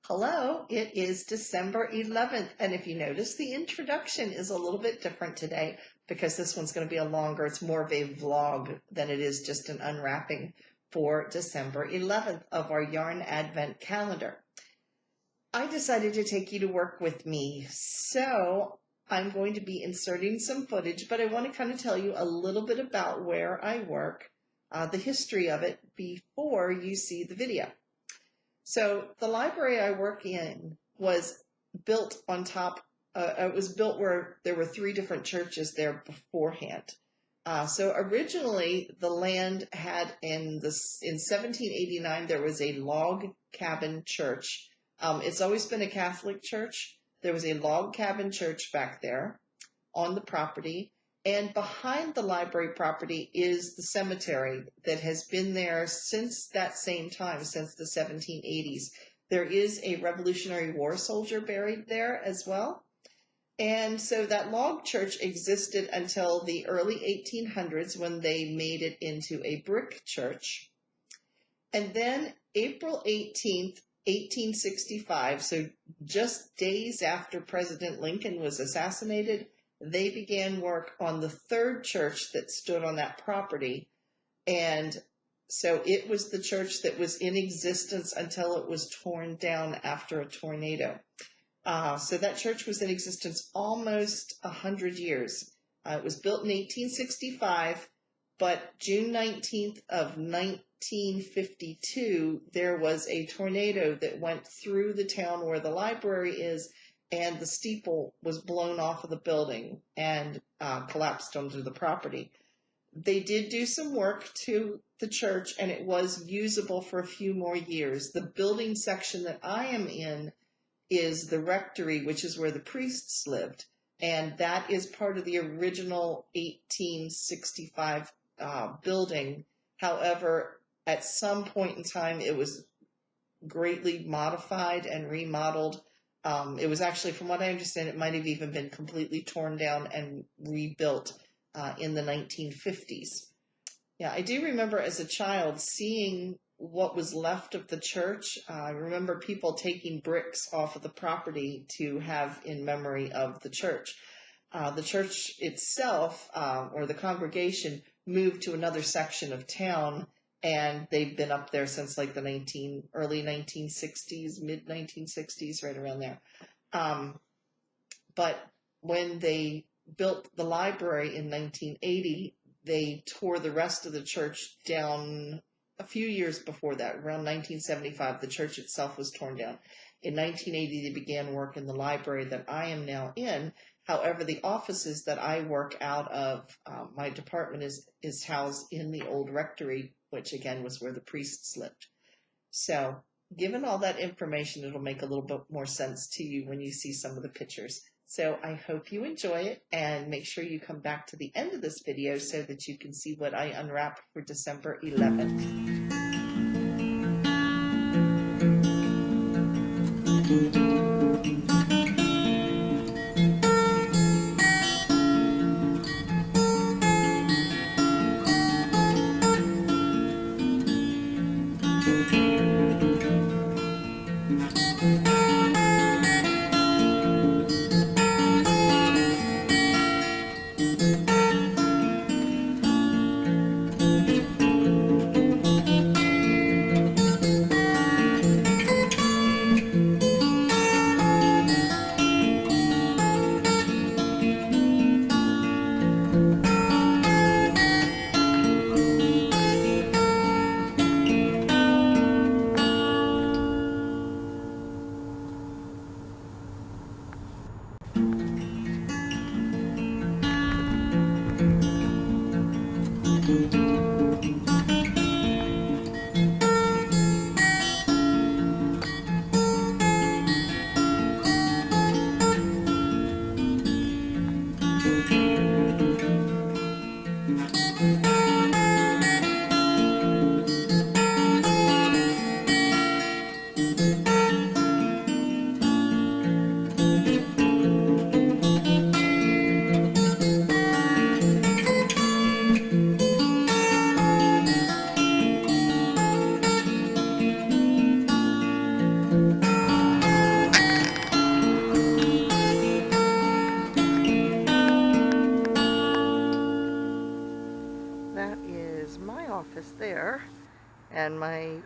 Hello, it is December 11th, and if you notice, the introduction is a little bit different today because this one's going to be it's more of a vlog than it is just an unwrapping for December 11th of our Yarn Advent calendar. I decided to take you to work with me, so I'm going to be inserting some footage, but I want to kind of tell you a little bit about where I work, the history of it before you see the video. So the library I work in was built on top, it was built where there were three different churches there beforehand. So originally the land had in 1789, there was a log cabin church. It's always been a Catholic church. There was a log cabin church back there on the property. And behind the library property is the cemetery that has been there since that same time, since the 1780s. There is a Revolutionary War soldier buried there as well. And so that log church existed until the early 1800s when they made it into a brick church. And then April 18th, 1865, so just days after President Lincoln was assassinated, they began work on the third church that stood on that property. And so it was the church that was in existence until it was torn down after a tornado. So that church was in existence almost 100 years. It was built in 1865, but June 19th of 1952, there was a tornado that went through the town where the library is, and the steeple was blown off of the building and collapsed onto the property. They did do some work to the church, and it was usable for a few more years. The building section that I am in is the rectory, which is where the priests lived, and that is part of the original 1865 building. However, at some point in time, it was greatly modified and remodeled. It was actually, from what I understand, it might have even been completely torn down and rebuilt in the 1950s. Yeah, I do remember as a child seeing what was left of the church. I remember people taking bricks off of the property to have in memory of the church. The church itself, or the congregation, moved to another section of town, and they've been up there since like the early 1960s, mid 1960s, right around there. But when they built the library in 1980, they tore the rest of the church down a few years before that. Around 1975, the church itself was torn down. In 1980, they began work in the library that I am now in. However, the offices that I work out of, my department is housed in the old rectory, which again was where the priests lived. So given all that information, it'll make a little bit more sense to you when you see some of the pictures. So I hope you enjoy it, and make sure you come back to the end of this video so that you can see what I unwrap for December 11th.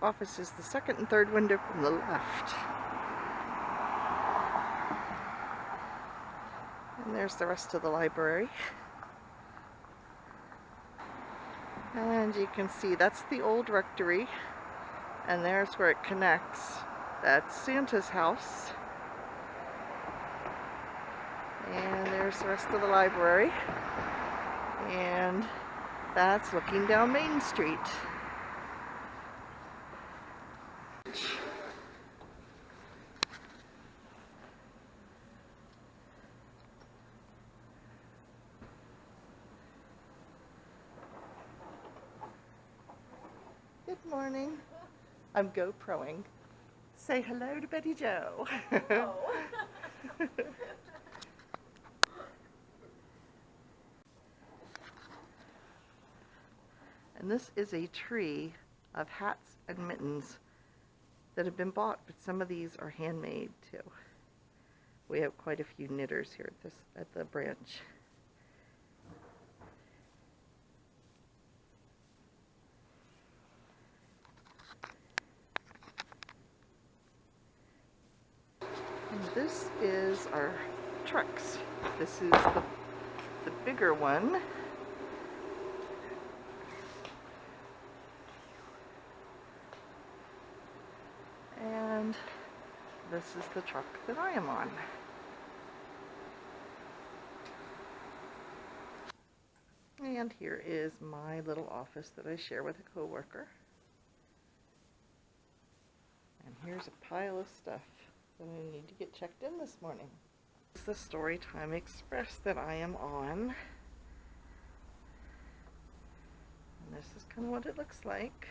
office is the second and third window from the left. And there's the rest of the library. And you can see that's the old rectory. And there's where it connects. That's Santa's house. And there's the rest of the library. And that's looking down Main Street. Good morning. I'm GoProing. Say hello to Betty Jo. Oh. And this is a tree of hats and mittens that have been bought, but some of these are handmade too. We have quite a few knitters here at the branch. And this is our trucks. This is the bigger one. And this is the truck that I am on. And here is my little office that I share with a coworker. And here's a pile of stuff that I need to get checked in this morning. This is the Storytime Express that I am on. And this is kind of what it looks like.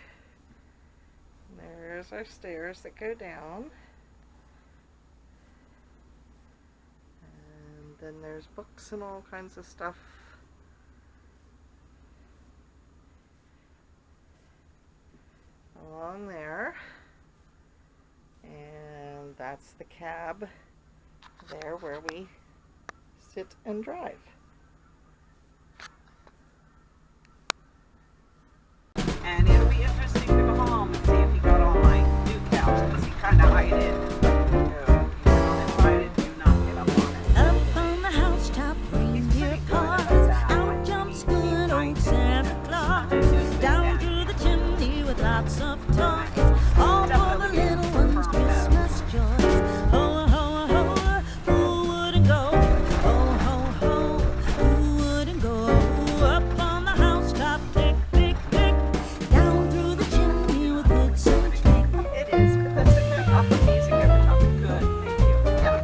There's our stairs that go down. And then there's books and all kinds of stuff. Along there. And that's the cab there where we sit and drive. And it'll be interesting to go home and see if he got all my new couch, because he kind of hid it. It's like, no, you were not invited, do not get up on it. Up on the housetop, reindeer paws, out jumps good old Santa Claus, down through the chimney with lots of toys, all for the little ones' Christmas joys. Ho, ho, ho, who wouldn't go? Ho, ho, ho, who wouldn't go? Up on the housetop, tick, tick, tick, down through the chimney with good Santa Claus. It is, but that's a good off the music every time. Good, thank you. Yeah.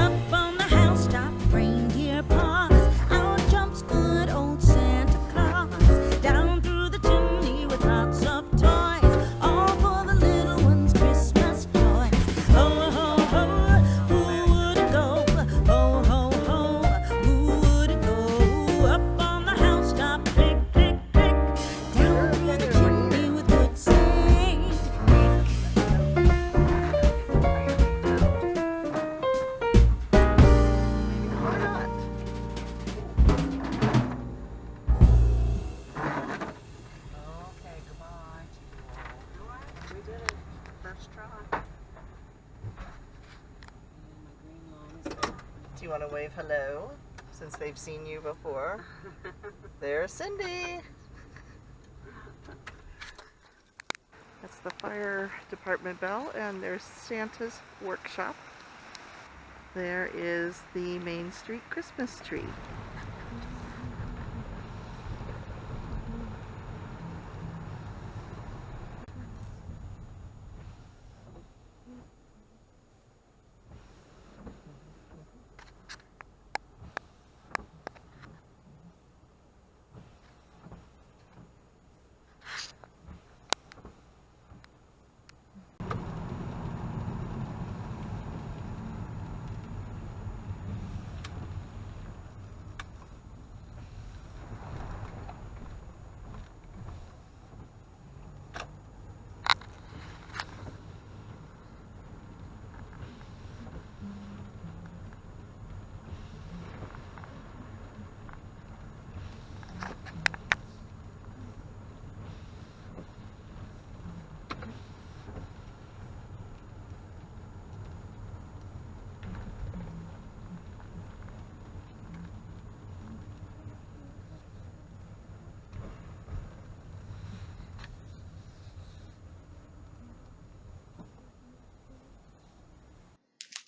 Up on the housetop, reindeer paws, out jumps good old Santa Claus, down through the chimney with lots of toys, all for the little ones' Christmas joys. Ho, ho, ho, who wouldn't go? Ho, ho, ho, who wouldn't go? Up on the housetop, click, click, click, down through the chimney with good Saint Nick. Why not? Okay, goodbye to you all. We did it. First try. And my green lawn is there. Do you want to wave hello since they've seen you before? There's Cindy. That's the fire department bell, and there's Santa's workshop. There is the Main Street Christmas tree.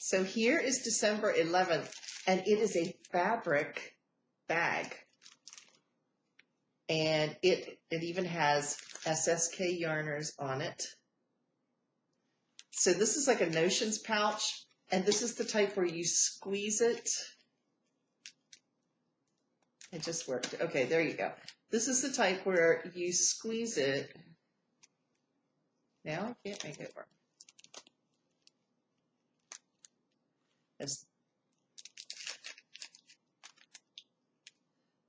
So here is December 11th, and it is a fabric bag. And it even has SSK yarners on it. So this is like a notions pouch, and this is the type where you squeeze it. It just worked. Okay, there you go. This is the type where you squeeze it. Now I can't make it work.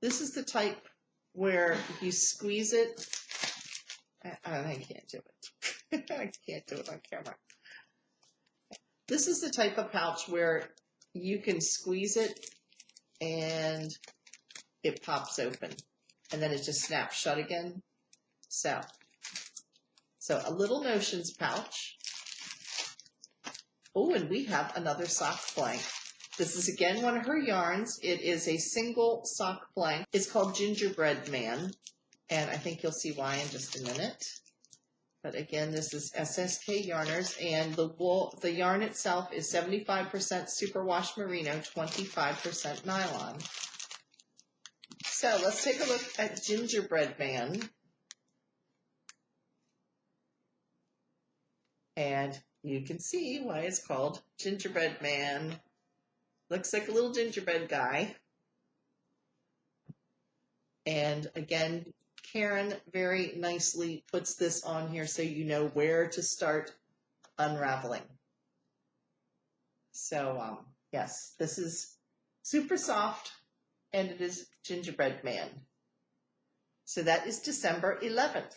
This is the type where you squeeze it. I can't do it. I can't do it on camera. This is the type of pouch where you can squeeze it and it pops open, and then it just snaps shut again. So a little notions pouch. Oh, and we have another sock blank. This is again one of her yarns. It is a single sock blank. It's called Gingerbread Man, and I think you'll see why in just a minute. But again, this is SSK Yarners, and the yarn itself is 75% superwash merino, 25% nylon. So let's take a look at Gingerbread Man. And you can see why it's called Gingerbread Man. Looks like a little gingerbread guy. And again, Karen very nicely puts this on here so you know where to start unraveling. So yes, this is super soft, and it is Gingerbread Man. So that is December 11th.